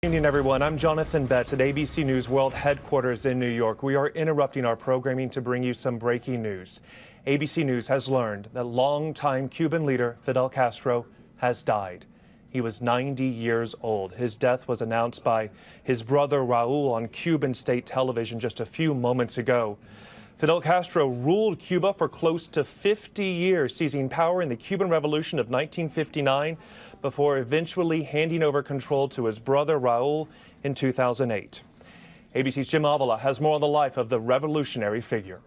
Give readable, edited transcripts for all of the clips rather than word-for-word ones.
Good evening, everyone. I'm Jonathan Betts at ABC News World Headquarters in New York. We are interrupting our programming to bring you some breaking news. ABC News has learned that longtime Cuban leader Fidel Castro has died. He was 90 years old. His death was announced by his brother Raul on Cuban state television just a few moments ago. Fidel Castro ruled Cuba for close to 50 years, seizing power in the Cuban Revolution of 1959 before eventually handing over control to his brother Raul in 2008. ABC's Jim Avila has more on the life of the revolutionary figure.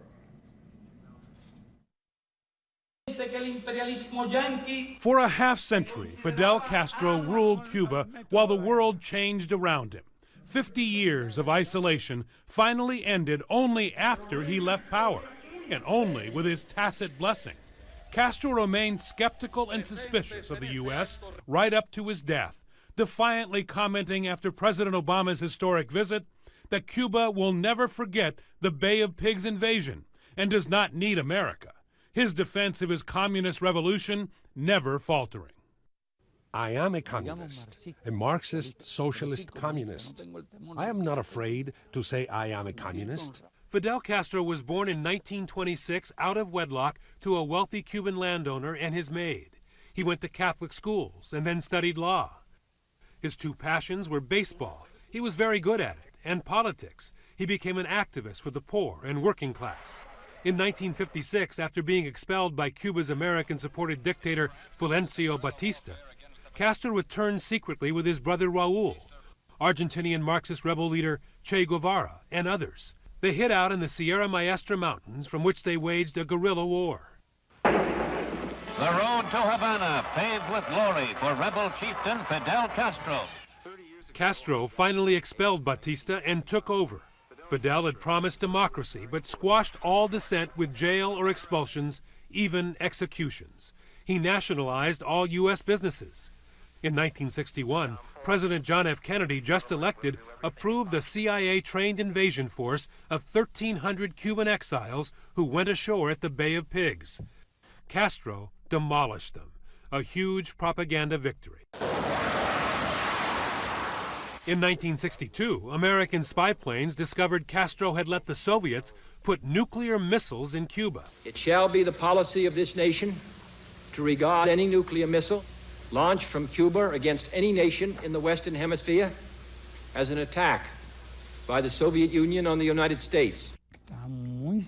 For a half-century, Fidel Castro ruled Cuba while the world changed around him. 50 years of isolation finally ended only after he left power, and only with his tacit blessing. Castro remained skeptical and suspicious of the U.S. right up to his death, defiantly commenting after President Obama's historic visit that Cuba will never forget the Bay of Pigs invasion and does not need America. His defense of his communist revolution never faltering. I am a communist, a Marxist, socialist communist. I am not afraid to say I am a communist. Fidel Castro was born in 1926 out of wedlock to a wealthy Cuban landowner and his maid. He went to Catholic schools and then studied law. His two passions were baseball, he was very good at it, and politics. He became an activist for the poor and working class. In 1956, after being expelled by Cuba's American-supported dictator Fulgencio Batista, Castro returned secretly with his brother Raul, Argentinian Marxist rebel leader Che Guevara, and others. They hid out in the Sierra Maestra Mountains, from which they waged a guerrilla war. The road to Havana paved with glory for rebel chieftain Fidel Castro. Castro finally expelled Batista and took over. Fidel had promised democracy, but squashed all dissent with jail or expulsions, even executions. He nationalized all U.S. businesses. In 1961, President John F. Kennedy, just elected, approved a CIA-trained invasion force of 1,300 Cuban exiles who went ashore at the Bay of Pigs. Castro demolished them, a huge propaganda victory. In 1962, American spy planes discovered Castro had let the Soviets put nuclear missiles in Cuba. It shall be the policy of this nation to regard any nuclear missile launched from Cuba against any nation in the Western Hemisphere as an attack by the Soviet Union on the United States.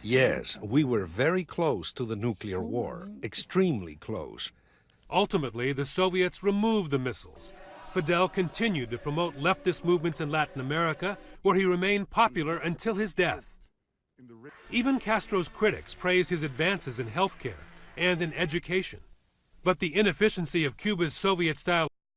Yes, we were very close to the nuclear war, extremely close. Ultimately, the Soviets removed the missiles. Fidel continued to promote leftist movements in Latin America, where he remained popular until his death. Even Castro's critics praised his advances in healthcare and in education. But the inefficiency of Cuba's Soviet-style